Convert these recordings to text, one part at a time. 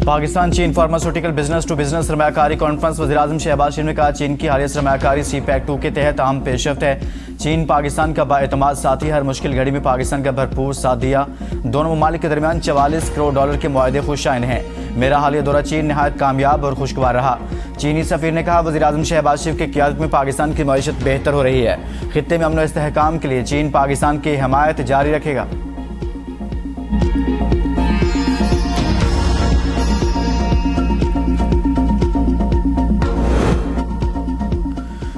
Pakistan Cheen pharmaceutical business to business सरमायाकारी conference. वज़ीर-ए-आज़म शहबाज शरीफ ने कहा, चीन की हालिया सरमायाकारी CPEC-2 के तहत अहम पेशरफ्त है। चीन पाकिस्तान का बाएतमाद साथी, हर मुश्किल घड़ी में पाकिस्तान का भरपूर साथ दिया। दोनों ममालिक के दरमियान $44 करोड़ के मुआहदे खुशाइन हैं। मेरा हालिया दौरा चीन नहायत कामयाब और खुशगवार रहा। चीनी सफ़ीर ने कहा, वज़ीर-ए-आज़म शहबाज शरीफ की क़ियादत में पाकिस्तान की मईशत बेहतर हो रही है। खित्ते में अमन और इस्तेहकाम के लिए चीन पाकिस्तान की हमायत जारी रखेगा।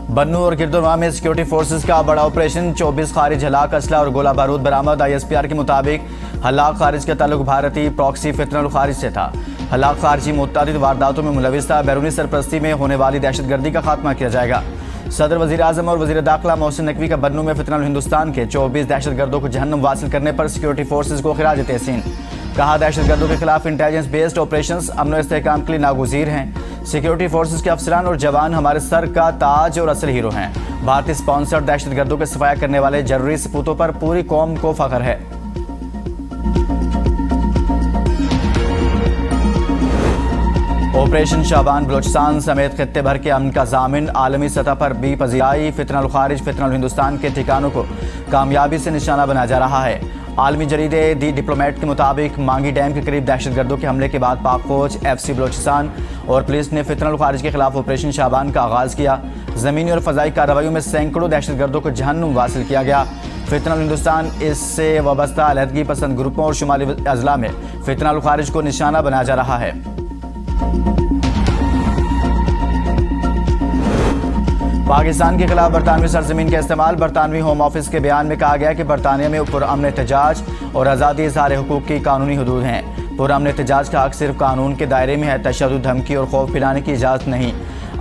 बन्नू और गिरदुनवा में सिक्योरिटी फोर्सेस का बड़ा ऑपरेशन। 24 खारिज हलाक, असला और गोला बारूद बरामद। ISPR के मुताबिक हलाक खारिज का ताल्लुक भारतीय प्रॉक्सी फितनल खारिज से था। हलाक खारिजी मुतअद्दिद वारदातों में मुलविस था। बैरूनी सरपरस्ती में होने वाली दहशतगर्दी का खात्मा किया जाएगा। सदर, वज़ीर-ए-आज़म और वज़ीर दाखिला मोहसिन नकवी का बन्नू में फितनल हिंदुस्तान के 24 दहशतगर्दों को जहन्नुम वासिल करने पर सिक्योरिटी फोर्सेस को खिराज तहसीन। कहा, दहशतगर्दों के खिलाफ इंटेलिजेंस बेस्ड ऑपरेशंस अमन और इस्तेहकाम के लिए नागुज़ीर हैं। सिक्योरिटी फोर्सेस के अफसरान और जवान हमारे सर का ताज और असल हीरो हैं। भारतीय स्पॉन्सर्ड दहशतगर्दों के सफाया करने वाले जरूरी सपूतों पर पूरी कौम को फख्र है। ऑपरेशन शाबान बलोचिस्तान समेत खित्ते भर के अमन का जामिन। आलमी सतह पर भी पजीराई। फितनल खारिज फितनल हिंदुस्तान के ठिकानों को कामयाबी से निशाना बनाया जा रहा है। आलमी जरीदे दी डिप्लोमेट के मुताबिक मांगी डैम के करीब दहशतगर्दों के हमले के बाद पाक फौज, FC बलोचिस्तान और पुलिस ने फितनल खारिज के खिलाफ ऑपरेशन शाबान का आगाज किया। ज़मीनी और फ़ज़ाई कार्रवाइयों में सैकड़ों दहशतगर्दों को जहन्नुम वासिल किया गया। फितनल हिंदुस्तान इससे वाबस्ता अलहदगी पसंद ग्रुपों और शुमाली अजला में फितनल खारिज को निशाना बनाया जा रहा है। पाकिस्तान के खिलाफ बरतानवी सरजमीन का इस्तेमाल। बरतानवी होम ऑफिस के बयान में कहा गया कि बरतानिया में पुरअमन एहतजाज और आज़ादी इज़हार हुकूक की कानूनी हदूद हैं। पुरअमन एहतजाज का हक सिर्फ कानून के दायरे में है। तशद्दुद, धमकी और खौफ फैलाने की इजाज़त नहीं।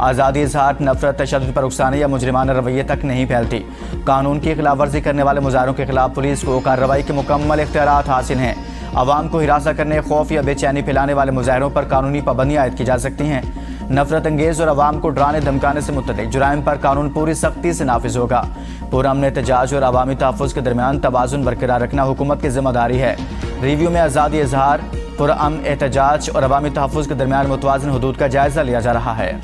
आज़ादी इज़हार नफरत, तशद्दुद पर उकसाने या मुजरिमाना रवैये तक नहीं फैलती। कानून की खिलाफ वर्जी करने वाले मुजाहिरों के खिलाफ पुलिस को कार्रवाई के मुकम्मल इख्तियारात हासिल हैं। अवाम को हिरासा करने, खौफ या बेचैनी फैलाने वाले मुजाहिरों पर कानूनी पाबंदियाँ आयद की जा सकती हैं। नफरत अंगेज और अवाम को डराने धमकाने से मुतल्लिक जुराइम पर कानून पूरी सख्ती से नाफिज होगा। पुरअमन एहतजाज और अवामी तहफ़्फ़ुज़ के दरमियान तवाज़ुन बरकरार रखना हुकूमत की जिम्मेदारी है। रिव्यू में आज़ादी इज़हार, पुरअमन एहतजाज और अवामी तहफ़्फ़ुज़ के दरमियान मुतवाज़िन हुदूद का जायज़ा लिया जा रहा है।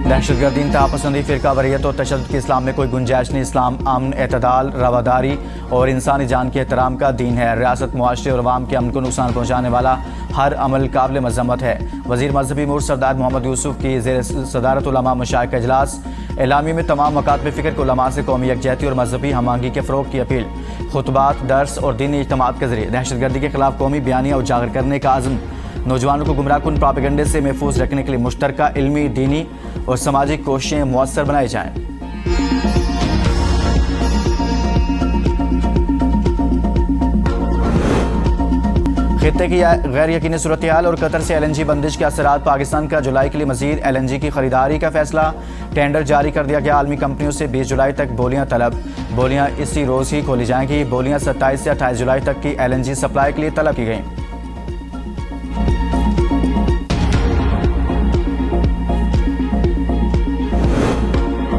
दहशतगर्दी, इंतहापसंदी, फ़िरका वरीयत और तशद्दुद की इस्लाम में कोई गुंजाइश नहीं। इस्लाम अमन, एतदाल, रवादारी और इंसानी जान के एहतराम का दीन है। रियासत, मुआशरे और अवाम के अमन को नुकसान पहुँचाने वाला हर अमल काबिल मज़म्मत है। वज़ीर मजहबी अमूर सरदार मोहम्मद यूसुफ की ज़ेर सदारत उलमा मशाइख का इजलास। एलामी में तमाम मकातब फ़िक्र के उलमा से कौमी यकजहती और मजहबी हमआहंगी के फ़रोग़ की अपील। खुतबात, दर्स और दीनी इज्तिमाअत के ज़रिए दहशतगर्दी के खिलाफ कौमी बयानिया उजागर करने का आज़म। नौजवानों को गुमराहकुन प्रोपेगेंडे से महफूज रखने के लिए मुश्तरका इल्मी, दीनी और समाजी कोशिशें मुअस्सर बनाई जाएं। खित्ते की गैर यकीनी सूरत हाल और कतर से LNG बंदिश के असरात। पाकिस्तान का जुलाई के लिए मजीद LNG की खरीदारी का फैसला। टेंडर जारी कर दिया गया। आलमी कंपनियों से 20 जुलाई तक बोलियां तलब। बोलियां इसी रोज़ ही खोली जाएंगी। बोलियां 27 से 28 जुलाई तक की LNG सप्लाई के लिए तलब की गई।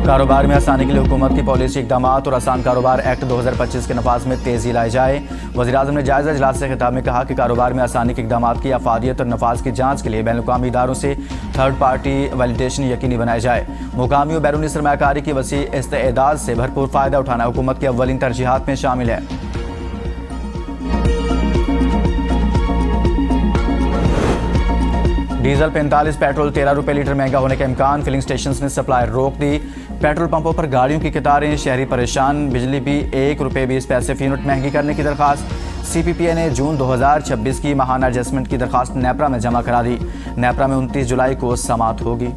कारोबार में आसानी के लिए हुकूमत की पॉलिसी इकदाम और आसान कारोबार एक्ट 2025 के नफाज में तेज़ी लाई जाए। वज़ीर-ए-आज़म ने जायज़ा इजलास से खिताब में कहा कि कारोबार में आसानी के इकदाम की अफादियत और नफाज की जाँच के लिए बैनुल-अक़वामी इदारों से थर्ड पार्टी वैलिडेशन यकीनी बनाया जाए। मुकामी और बैरूनी सरमायाकारी की वसी इस्तेदाद से भरपूर फ़ायदा उठाना हुकूमत की अव्वलीन तरजीहात में शामिल है। डीजल 45, पेट्रोल 13 रुपये लीटर महंगा होने का इम्कान। फिलिंग स्टेशन ने सप्लाई रोक दी। पेट्रोल पंपों पर गाड़ियों की कतारें, शहरी परेशान। बिजली भी 1 रुपये 20 पैसे फी यूनिट महंगी करने की दरख्वास्त। CPPA ने जून 2026 की माहाना एडजस्टमेंट की दरख्वास्त नेपरा में जमा करा दी। नेपरा में 29 जुलाई को समाअत होगी।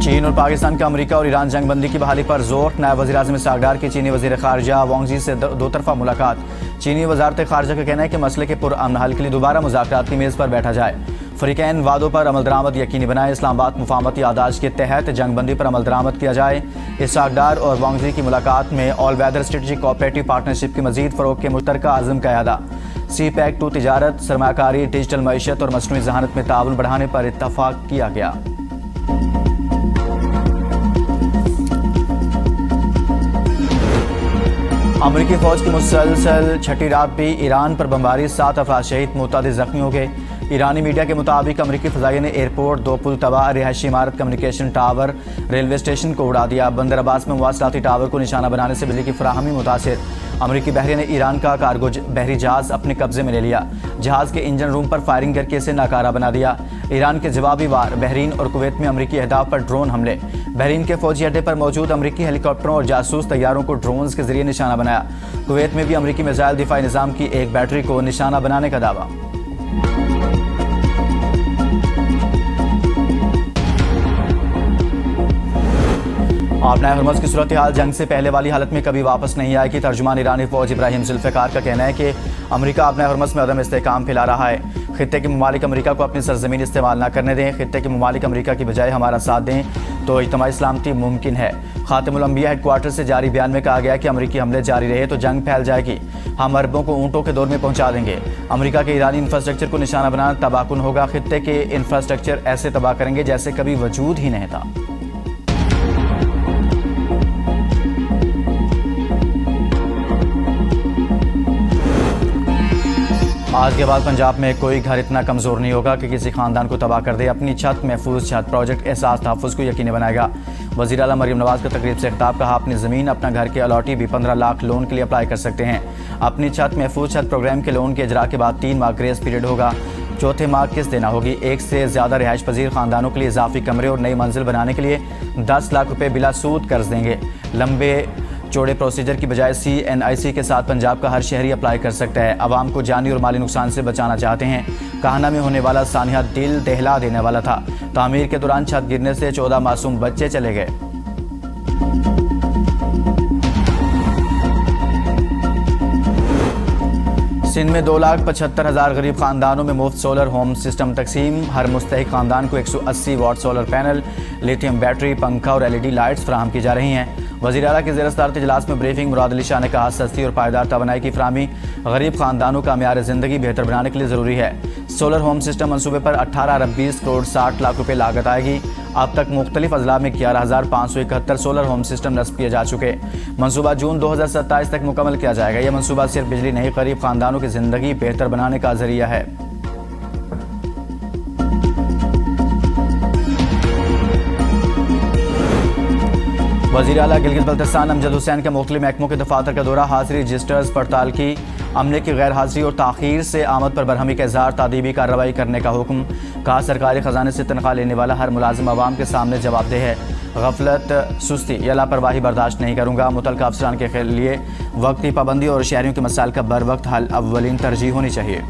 चीन और पाकिस्तान का अमेरिका और ईरान जंगबंदी की बहाली पर जोर। नायब वज़ीर-ए-आज़म इसहाक़ की चीनी वज़ीर ख़ारजा वांग यी से दो तरफ़ा मुलाकात। चीनी वज़ारत ख़ारजा का कहना है कि मसले के पुरअमन हल के लिए दोबारा मुज़ाकरात की मेज़ पर बैठा जाए। फ़रीक़ैन वादों पर अमल दरामद यकीनी बनाए। इस्लामाबाद मुफ़ाहमती आदाश के तहत जंगबंदी पर अमल दरामद किया जाए। इसहाक़ और वांग यी की मुलाकात में all weather strategic cooperative partnership की मज़ीद फ़रोग़ के मुश्तरका आज़म का इरादा। CPEC-2 तिजारत, सरमाकारी, डिजिटल मईशत और मसनूई ज़हानत में ताउन बढ़ाने पर इत्तफाक किया गया। अमरीकी फौज की मुसलसल छठी रात भी ईरान पर बमबारी, 7 अफराद शहीद, मुतअद्दिद जख्मी हो गए। ईरानी मीडिया के मुताबिक अमरीकी फ़ज़ाइया ने एयरपोर्ट, 2 पुल तबाह, रिहायशी इमारत, कम्युनिकेशन टावर, रेलवे स्टेशन को उड़ा दिया। बंदर अब्बास में मवासलाती टावर को निशाना बनाने से बिजली की फराहमी मुतासिर। अमरीकी बहरिया ने ईरान का कार्गो बहरी जहाज़ अपने कब्जे में ले लिया। जहाज़ के इंजन रूम पर फायरिंग करके इसे नाकारा बना दिया। ईरान के जवाबी वार, बहरीन और कुवैत में अमरीकी अहदाफ पर ड्रोन हमले। बहरीन के फौजी अड्डे पर मौजूद अमरीकी हेलीकॉप्टरों और जासूस तैयारों को ड्रोन्स के जरिए निशाना बनाया। कुवैत में भी अमरीकी मिसाइल दिफाई निज़ाम की एक बैटरी को निशाना बनाने का दावा। आपना हरमज़ की सूरत हाल जंग से पहले वाली हालत में कभी वापस नहीं आएगी। तर्जुमान ईरानी फौज इब्राहिम जुल्फ़िकार का कहना है कि अमरीका अपना हरमज़ में अदम इस्तेहकाम फैला रहा है। खित्ते के ममालिक अमरीका को अपनी सरजमीन इस्तेमाल न करने दें। खित्ते के ममालिक अमरीका की बजाय हमारा साथ दें तो इज्तिमाई सलामती मुमकिन है। खातिमुल अंबिया हेडक्वार्टर से जारी बयान में कहा गया कि अमरीकी हमले जारी रहे तो जंग फैल जाएगी। हम अरबों को ऊँटों के दौर में पहुँचा देंगे। अमरीका के ईरानी इंफ्रास्ट्रक्चर को निशाना बनाना तबाहकुन होगा। खित्ते के इंफ्रास्ट्रक्चर ऐसे तबाह करेंगे जैसे कभी वजूद ही नहीं था। आज के बाद पंजाब में कोई घर इतना कमज़ोर नहीं होगा कि किसी खानदान को तबाह कर दे। अपनी छत महफूज छत प्रोजेक्ट एहसास तहफ़्फ़ुज़ को यकीनी बनाएगा। वज़ीर आला मरियम नवाज़ का तकरीब से खिताब, कहा अपनी ज़मीन अपना घर के अलॉटी भी 15 लाख लोन के लिए अप्लाई कर सकते हैं। अपनी छत महफूज छत प्रोग्राम के लोन के इजरा के बाद 3 माह ग्रेस पीरियड होगा। चौथे माह किस्त देना होगी। 1 से ज़्यादा रिहाइश पजीर खानदानों के लिए इजाफी कमरे और नई मंजिल बनाने के लिए 10 लाख रुपये बिला सूद कर्ज देंगे। लंबे चौड़े प्रोसीजर की बजाय CNIC के साथ पंजाब का हर शहरी अप्लाई कर सकता है। आवाम को जानी और माली नुकसान से बचाना चाहते हैं। काहना में होने वाला सानिया दिल दहला देने वाला था। तामीर के दौरान छत गिरने से 14 मासूम बच्चे चले गए। सिंध में 2,75,000 गरीब खानदानों में मुफ्त सोलर होम सिस्टम तकसीम। हर मुस्तहिक खानदान को 180 watt solar panel, lithium battery, पंखा और LED लाइट्स फराहम की जा रही हैं। वज़ीर आला के ज़ेर सदारत इजलास में ब्रीफिंग मुराद अली शाह ने कहा, सस्ती और पायदार तवानाई की फराहमी गरीब खानदानों का म्यार ज़िंदगी बेहतर बनाने के लिए ज़रूरी है। सोलर होम सिस्टम मनसूबे पर 18 अरब 20 करोड़ 60 लाख रुपये लागत आएगी। अब तक मुख्तलिफ अजला में 11,571 सोलर होम सिस्टम नस्ब किए जा चुके। मनसूबा जून 2027 तक मुकम्मल किया जाएगा। यह मनसूबा सिर्फ बिजली नहीं, गरीब खानदानों की ज़िंदगी बेहतर बनाने का जरिया है। वज़ीर आला गिलगित बल्तिस्तान अमजद हुसैन के मुख्तलिफ महकमों के दफातर का दौरा, हाजिरी रजिस्टर्स पड़ताल की। अमले की गैर हाजिरी और ताख़ीर से आमद पर बरहमी का इज़हार, तादीबी कार्रवाई करने का हुक्म। कहा, सरकारी ख़जाने से तनख्वाह लेने वाला हर मुलाजिम अवाम के सामने जवाबदेह है। गफलत, सुस्ती या लापरवाही बर्दाश्त नहीं करूँगा। मुतल्लिक़ अफसरान के लिए वक्ती पाबंदी और शहरियों के मसाइल का बर वक्त हल अव्वलीन तरजीह होनी चाहिए।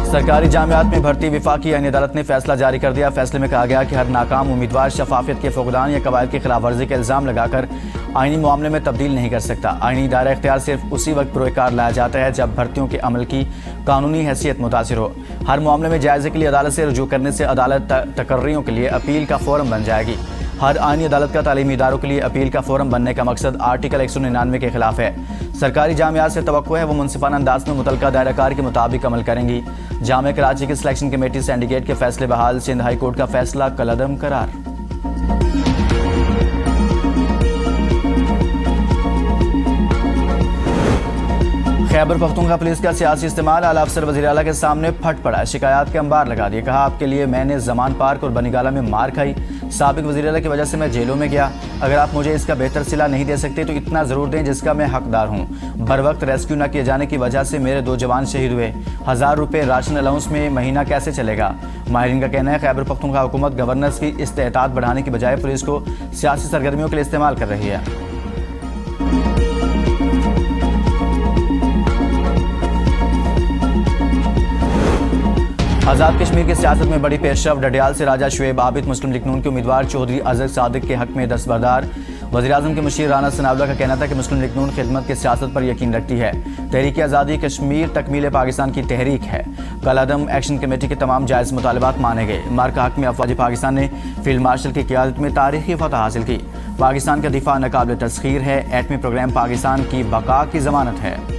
सरकारी जामियात में भर्ती, विफाकी आईनी अदालत ने फैसला जारी कर दिया। फैसले में कहा गया कि हर नाकाम उम्मीदवार शफाफियत के फुकदान या कवायद की खिलाफ वर्जी का इल्ज़ाम लगाकर आईनी मामले में तब्दील नहीं कर सकता। आईनी दायरा इख्तियार सिर्फ उसी वक्त पुरकार लाया जाता है जब भर्तियों के अमल की कानूनी हैसियत मुतासिर हो। हर मामले में जायजे के लिए अदालत से रुजू करने से अदालत तकर्रियों के लिए अपील का फोरम बन जाएगी। हर आईनी अदालत का तालीमी इदारों के लिए अपील का फोरम बनने का मकसद आर्टिकल 199 के खिलाफ है। सरकारी जामियात से तवक्को है वो मुनसिफाना अंदाज में मुतल्लिका दायराकार के मुताबिक अमल करेंगी। जामिया कराची की सिलेक्शन कमेटी सिंडिकेट के फैसले बहाल, सिंध हाई कोर्ट का फैसला कलअदम करार। खैबर पख्तूनख्वा पुलिस का सियासी इस्तेमाल, आला अफसर वज़ीर आला के सामने फट पड़ा। शिकायत के अंबार लगा दिए। कहा, आपके लिए मैंने जमान पार्क और बनीगाला में मार खाई। साबिक वज़ीर आला की वजह से मैं जेलों में गया। अगर आप मुझे इसका बेहतर सिला नहीं दे सकते तो इतना ज़रूर दें जिसका मैं हकदार हूँ। बर वक्त रेस्क्यू न किए जाने की वजह से मेरे 2 जवान शहीद हुए। 1000 रुपये राशन अलाउंस में महीना कैसे चलेगा? माहिरीन का कहना है, खैबर पख्तूनख्वा हुकूमत गवर्नर्स की इस्तेताअत बढ़ाने की बजाय पुलिस को सियासी सरगर्मियों के लिए इस्तेमाल कर रही है। आज़ाद कश्मीर की सियासत में बड़ी पेशरफ, डडियाल से राजा शुएब आबिद मुस्लिम लीग नून के उम्मीदवार चौधरी अजहर सादिक के हक में दस्तबरदार। वज़ीर-ए-आज़म के मुशीर राना सनाउल्लाह का कहना था कि मुस्लिम लीग नून खिदमत की सियासत पर यकीन रखती है। तहरीक आज़ादी कश्मीर तकमील पाकिस्तान की तहरीक है। कलअदम एक्शन कमेटी के तमाम जायज़ मुतालबात माने गए। मार्क हक में अफवाज पाकिस्तान ने फील्ड मार्शल की क़ियादत में तारीखी फतह हासिल की। पाकिस्तान का दिफा नाकाबिल तस्खीर है। एटमी प्रोग्राम पाकिस्तान की बका की ज़मानत है।